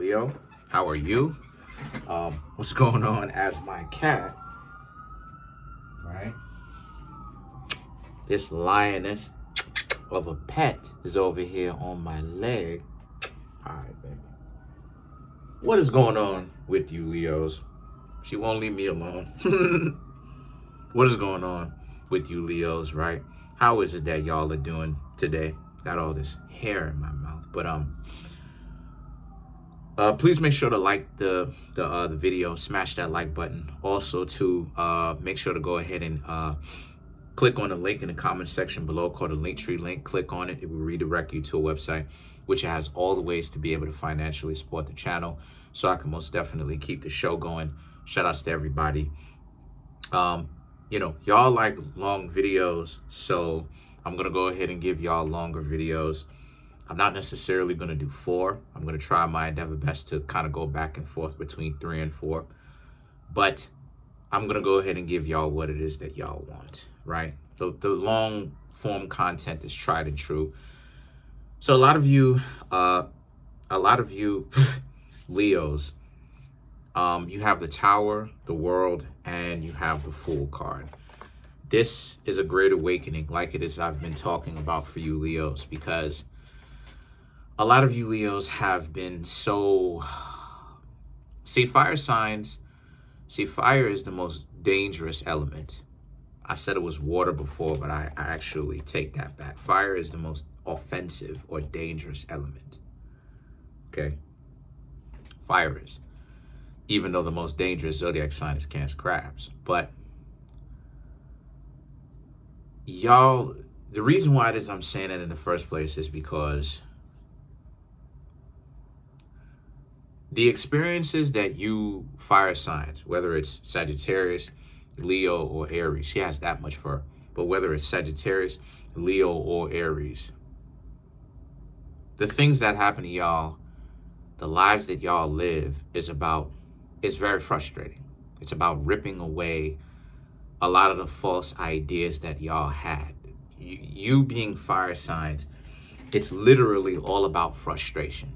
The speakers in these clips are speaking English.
Leo. How are you? What's going on as my cat, right? This lioness of a pet is over here on my leg. All right, baby. What is going on with you, Leos? She won't leave me alone. What is going on with you, Leos, right? How is it that y'all are doing today? Got all this hair in my mouth, but please make sure to like the video, smash that like button. Also, to make sure to go ahead and click on the link in the comment section below called the Linktree link. Click on it. It will redirect you to a website which has all the ways to be able to financially support the channel, so I can most definitely keep the show going. Shout outs to everybody. Y'all like long videos, so I'm gonna go ahead and give y'all longer videos. I'm not necessarily going to do 4. I'm going to try my endeavor best to kind of go back and forth between 3 and 4. But I'm going to go ahead and give y'all what it is that y'all want, right? The long form content is tried and true. So a lot of you Leos, you have the Tower, the World, and you have the Fool card. This is a great awakening, like it is I've been talking about for you Leos, because a lot of you Leos have been so... fire signs. Fire is the most dangerous element. I said it was water before, but I actually take that back. Fire is the most offensive or dangerous element. Okay? Fire is. Even though the most dangerous zodiac sign is Cancer Crabs. But y'all, the reason why it is I'm saying it in the first place is because the experiences that you fire signs, whether it's Sagittarius, Leo, or Aries, she has that much fur, but whether it's Sagittarius, Leo, or Aries, the things that happen to y'all, the lives that y'all live is very frustrating. It's about ripping away a lot of the false ideas that y'all had. You being fire signs, it's literally all about frustration.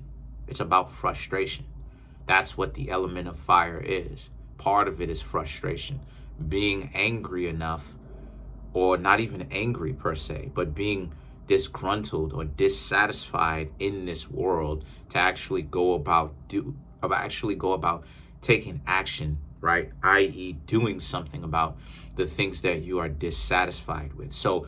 It's about frustration. That's what the element of fire is. Part of it is frustration. Being angry enough, or not even angry per se, but being disgruntled or dissatisfied in this world to actually go about taking action, right? i.e. doing something about the things that you are dissatisfied with. So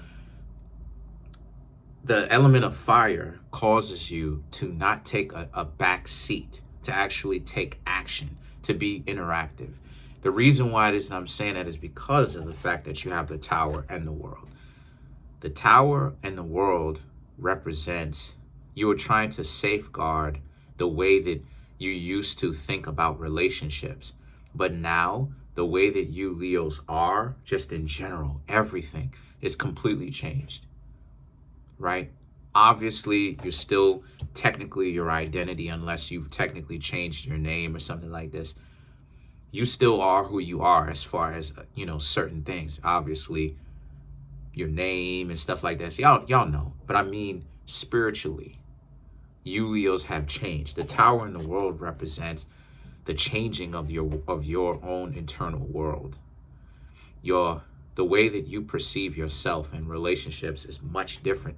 the element of fire causes you to not take a back seat, to actually take action, to be interactive. The reason why it is I'm saying that is because of the fact that you have the Tower and the World. The Tower and the World represents you are trying to safeguard the way that you used to think about relationships. But now the way that you Leos are, just in general, everything is completely changed, right? Obviously, you're still technically your identity, unless you've technically changed your name or something like this. You still are who you are as far as, certain things. Obviously, your name and stuff like that. So y'all know. But I mean, spiritually, you Leos have changed. The Tower in the World represents the changing of your own internal world. The way that you perceive yourself in relationships is much different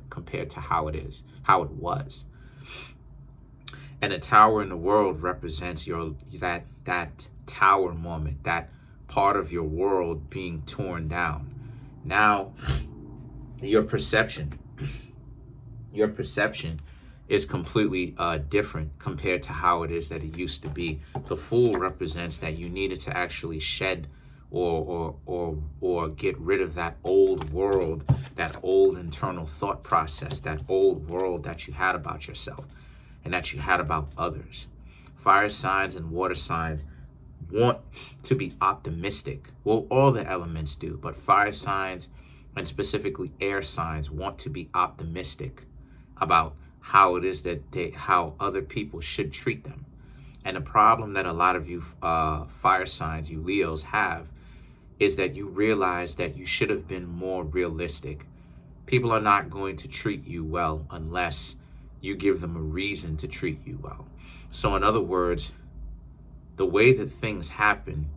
compared to how it was. And the Tower in the World represents that tower moment, that part of your world being torn down. Now, your perception is completely different compared to how it is that it used to be. The Fool represents that you needed to actually shed or get rid of that old world, that old internal thought process, that old world that you had about yourself and that you had about others. Fire signs and water signs want to be optimistic. Well, all the elements do, but fire signs and specifically air signs want to be optimistic about how it is that how other people should treat them. And the problem that a lot of you fire signs, you Leos, have is that you realize that you should have been more realistic. People are not going to treat you well unless you give them a reason to treat you well. So in other words, the way that things happen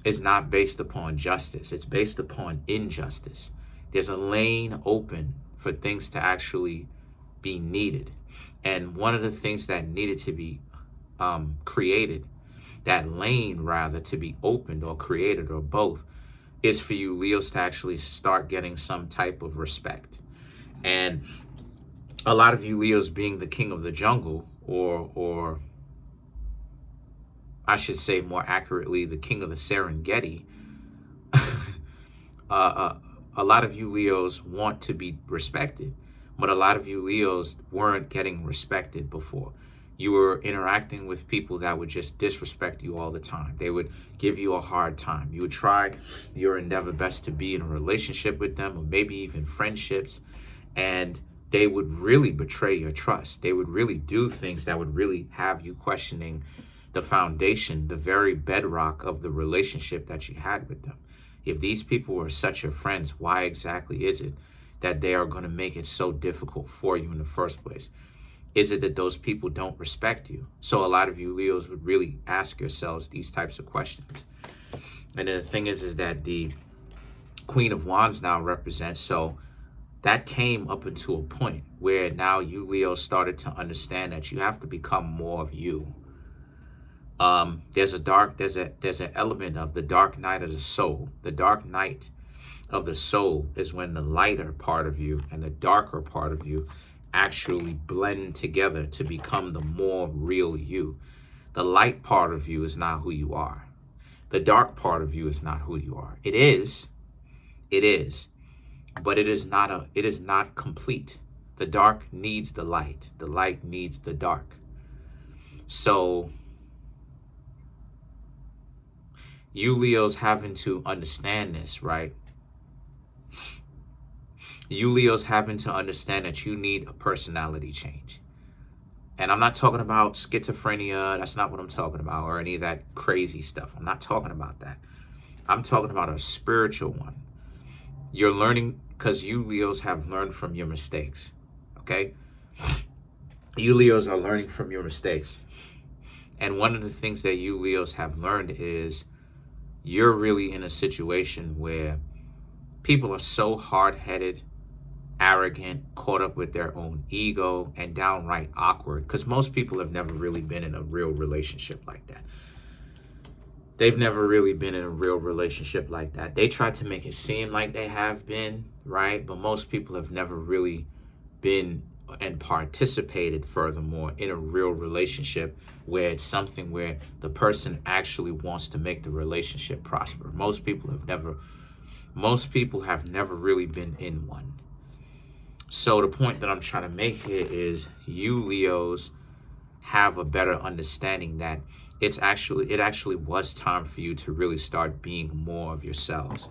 is not based upon justice. It's based upon injustice. There's a lane open for things to actually be needed. And one of the things that needed to be created, that lane rather, to be opened or created or both, is for you Leos to actually start getting some type of respect. And a lot of you Leos, being the king of the jungle, or I should say more accurately, the king of the Serengeti, a lot of you Leos want to be respected, but a lot of you Leos weren't getting respected before. You were interacting with people that would just disrespect you all the time. They would give you a hard time. You would try your endeavor best to be in a relationship with them, or maybe even friendships, and they would really betray your trust. They would really do things that would really have you questioning the foundation, the very bedrock of the relationship that you had with them. If these people were such your friends, why exactly is it that they are going to make it so difficult for you in the first place? Is it that those people don't respect you? So a lot of you Leos would really ask yourselves these types of questions. And then the thing is that the Queen of Wands now represents, so that came up into a point where now you Leos started to understand that you have to become more of you. There's an element of the dark night of the soul. The dark night of the soul is when the lighter part of you and the darker part of you actually blend together to become the more real you. The light part of you is not who you are. The dark part of you is not who you are. It is, but it is not complete. The dark needs the light. The light needs the dark. So you Leos having to understand this, right? You Leos having to understand that you need a personality change. And I'm not talking about schizophrenia. That's not what I'm talking about, or any of that crazy stuff. I'm not talking about that. I'm talking about a spiritual one. You're learning, because you Leos have learned from your mistakes, okay? You Leos are learning from your mistakes. And one of the things that you Leos have learned is you're really in a situation where people are so hard-headed, arrogant, caught up with their own ego, and downright awkward, because most people have never really been in a real relationship like that. They've never really been in a real relationship like that. They try to make it seem like they have been, right? But most people have never really been and participated, furthermore, in a real relationship where it's something where the person actually wants to make the relationship prosper. Most people have never really been in one. So the point that I'm trying to make here is you Leos have a better understanding that it actually was time for you to really start being more of yourselves.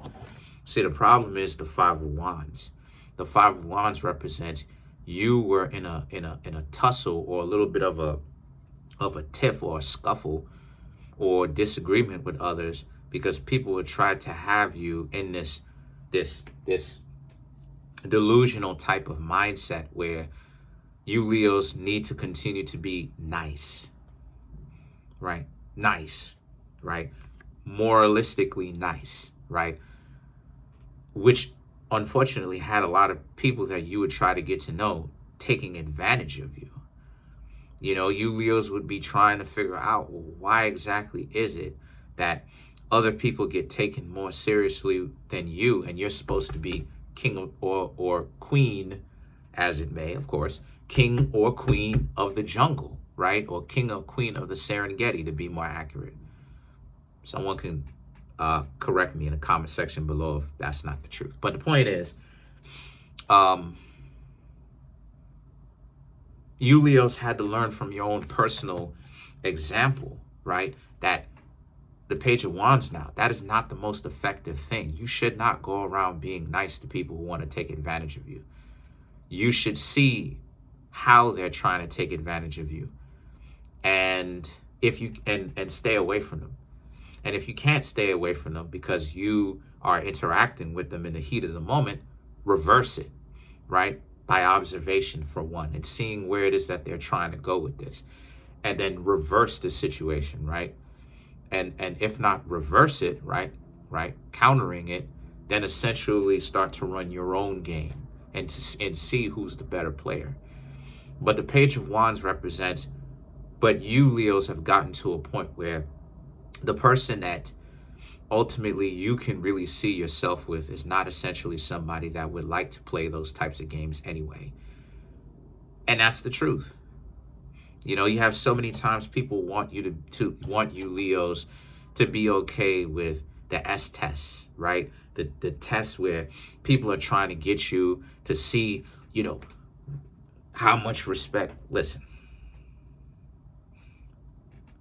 See, the problem is the Five of Wands. The Five of Wands represents you were in a tussle, or a little bit of a tiff or a scuffle or disagreement with others, because people would try to have you in this delusional type of mindset where you Leos need to continue to be nice, right? Nice, right? Moralistically nice, right? Which unfortunately had a lot of people that you would try to get to know taking advantage of you. You know, you Leos would be trying to figure out, well, why exactly is it that other people get taken more seriously than you, and you're supposed to be king or queen, as it may, of course, king or queen of the jungle, right? Or king or queen of the Serengeti, to be more accurate. Someone can correct me in the comment section below if that's not the truth. But the point is, you Leos had to learn from your own personal example, right? That the Page of Wands now, that is not the most effective thing. You should not go around being nice to people who want to take advantage of you. You should see how they're trying to take advantage of you, and if you and stay away from them. And if you can't stay away from them because you are interacting with them in the heat of the moment, reverse it, right? by observation for one, and seeing where it is that they're trying to go with this, and then reverse the situation, right? And if not reverse it, right, countering it, then essentially start to run your own game and see who's the better player. But the Page of Wands represents, but you Leos have gotten to a point where the person that ultimately you can really see yourself with is not essentially somebody that would like to play those types of games anyway. And that's the truth. You know, you have so many times people want you to want you Leos to be okay with the S tests, right? The tests where people are trying to get you to see, you know, how much respect. Listen,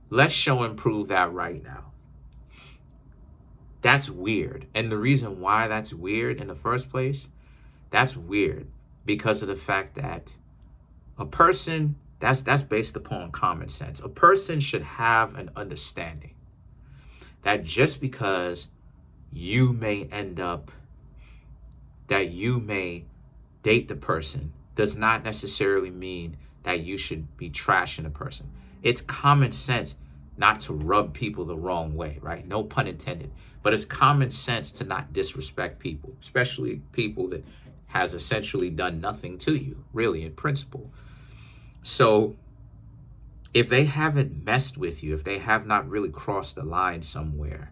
let's show and prove that right now. That's weird. And the reason why that's weird in the first place, that's weird because of the fact that a person, that's based upon common sense. A person should have an understanding that just because you may date the person does not necessarily mean that you should be trashing a person. It's common sense not to rub people the wrong way, right? No pun intended. But it's common sense to not disrespect people, especially people that has essentially done nothing to you, really, in principle. So if they haven't messed with you, if they have not really crossed the line somewhere,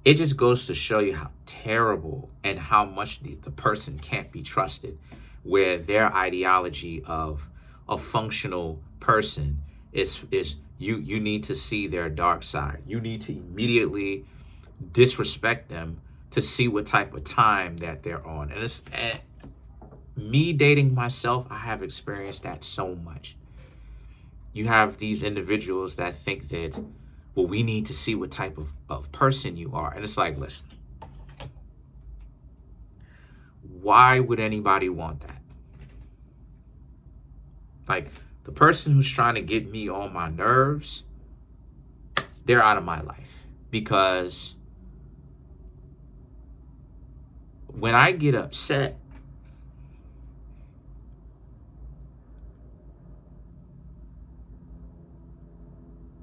it just goes to show you how terrible and how much the person can't be trusted, where their ideology of a functional person is you need to see their dark side. You need to immediately disrespect them to see what type of time that they're on. And me dating myself, I have experienced that so much. You have these individuals that think that, well, we need to see what type of person you are. And it's like, listen, why would anybody want that? Like, the person who's trying to get me on my nerves, they're out of my life. Because when I get upset,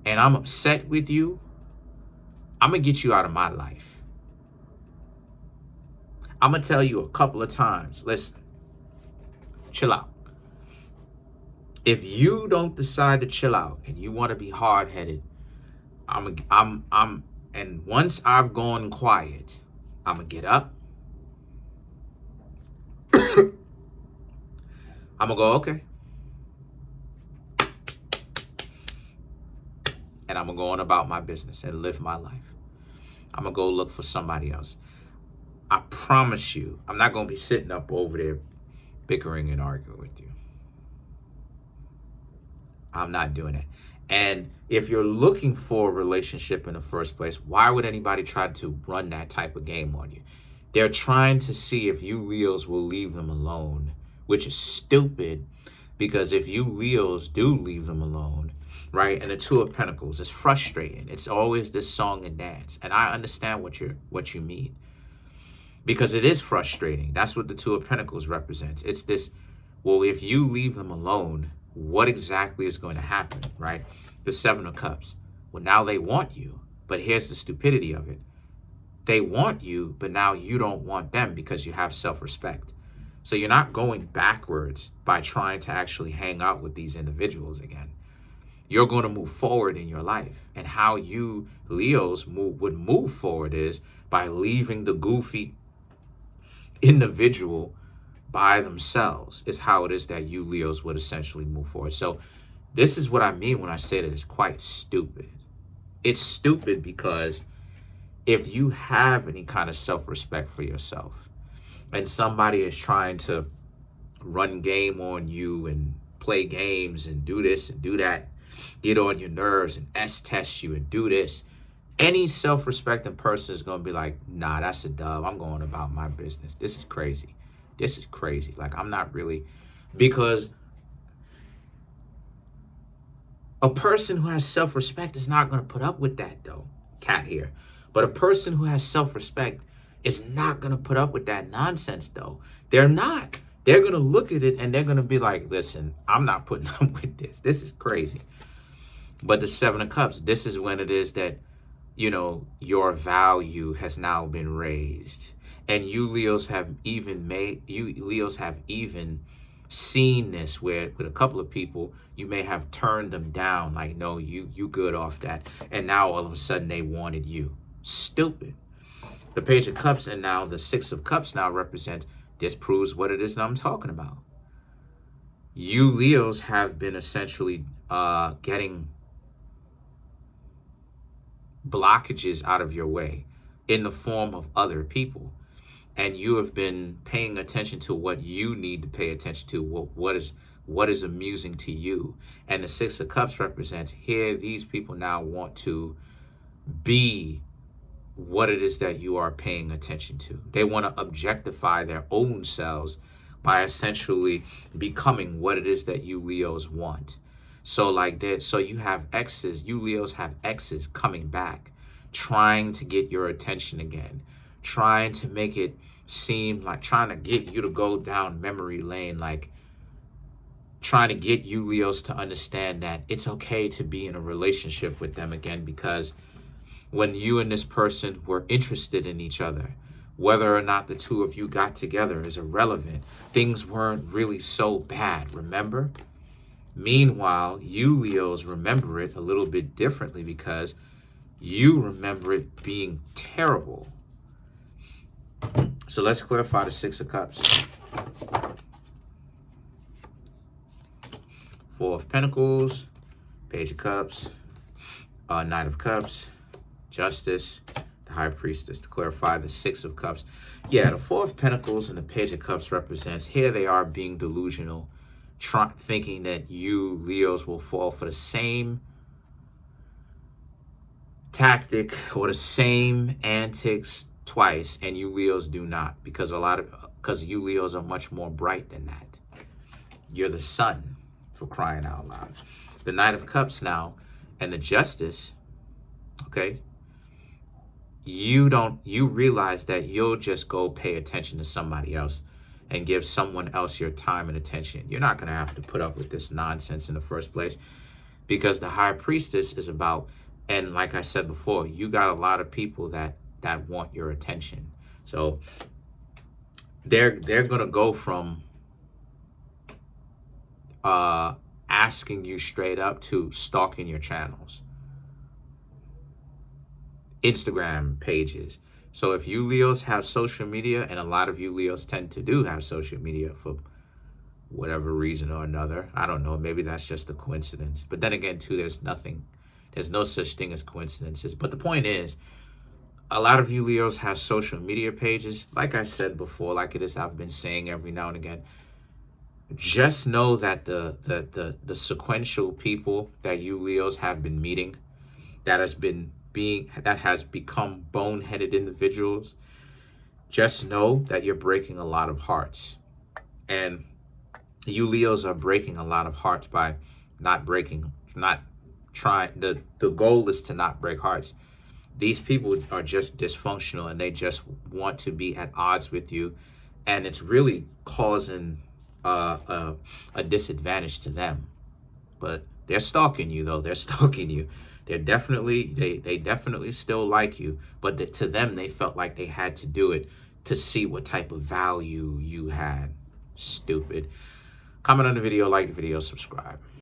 and I'm upset with you, I'm going to get you out of my life. I'm going to tell you a couple of times, listen, chill out. If you don't decide to chill out and you want to be hard-headed, and once I've gone quiet, I'm going to get up. I'm going to go, okay. And I'm going to go on about my business and live my life. I'm going to go look for somebody else. I promise you, I'm not going to be sitting up over there bickering and arguing with you. I'm not doing it. And if you're looking for a relationship in the first place, why would anybody try to run that type of game on you? They're trying to see if you Leos will leave them alone, which is stupid, because if you Leos do leave them alone, right, and the Two of Pentacles, it's frustrating. It's always this song and dance. And I understand what you mean, because it is frustrating. That's what the Two of Pentacles represents. It's this, well, if you leave them alone, what exactly is going to happen, right? The Seven of Cups. Well, now they want you, but here's the stupidity of it. They want you, but now you don't want them because you have self-respect. So you're not going backwards by trying to actually hang out with these individuals again. You're going to move forward in your life. And how you Leos would move forward is by leaving the goofy individual by themselves, is how it is that you Leos would essentially move forward. So this is what I mean when I say that it's quite stupid. It's stupid because if you have any kind of self-respect for yourself and somebody is trying to run game on you and play games and do this and do that, get on your nerves and S-test you and do this, any self-respecting person is going to be like, nah, that's a dub. I'm going about my business. This is crazy. This is crazy. Like, I'm not really, because a person who has self-respect is not going to put up with that, though. Cat here. But a person who has self-respect is not going to put up with that nonsense, though. They're not. They're going to look at it and they're going to be like, listen, I'm not putting up with this. This is crazy. But the Seven of Cups, this is when it is that, you know, your value has now been raised. And you Leos have even seen this where with a couple of people, you may have turned them down. Like, no, you good off that. And now all of a sudden they wanted you. Stupid. The Page of Cups and now the Six of Cups now represent, this proves what it is that I'm talking about. You Leos have been essentially getting blockages out of your way in the form of other people. And you have been paying attention to what you need to pay attention to, what is amusing to you. And the Six of Cups represents here, these people now want to be what it is that you are paying attention to. They want to objectify their own selves by essentially becoming what it is that you Leos want. So like that, so you have exes, you Leos have exes coming back, trying to get your attention again, trying to make it seem like, trying to get you to go down memory lane, like trying to get you Leos to understand that it's okay to be in a relationship with them again, because when you and this person were interested in each other, whether or not the two of you got together is irrelevant. Things weren't really so bad, remember? Meanwhile, you Leos remember it a little bit differently because you remember it being terrible. So let's clarify the Six of Cups. Four of Pentacles, Page of Cups, Knight of Cups, Justice, the High Priestess. To clarify the Six of Cups. Yeah, the Four of Pentacles and the Page of Cups represents, here they are being delusional, thinking that you Leos will fall for the same tactic or the same antics twice, and you Leos do not, because you Leos are much more bright than that. You're the sun, for crying out loud. The Knight of Cups now and the Justice, okay, you realize that you'll just go pay attention to somebody else and give someone else your time and attention. You're not going to have to put up with this nonsense in the first place, because the High Priestess is about, and like I said before, you got a lot of people that want your attention. So they're going to go from asking you straight up to stalking your channels, Instagram pages. So if you Leos have social media, and a lot of you Leos tend to do have social media for whatever reason or another, I don't know, maybe that's just a coincidence. But then again, too, there's no such thing as coincidences. But the point is, a lot of you Leos have social media pages. Like I said before, like it is, I've been saying every now and again, just know that the sequential people that you Leos have been meeting, that has become boneheaded individuals, just know that you're breaking a lot of hearts. And you Leos are breaking a lot of hearts by not trying. The goal is to not break hearts. These people are just dysfunctional, and they just want to be at odds with you, and it's really causing a disadvantage to them. But they're stalking you, though. They're stalking you. They definitely still like you, but to them, they felt like they had to do it to see what type of value you had. Stupid. Comment on the video, like the video, subscribe.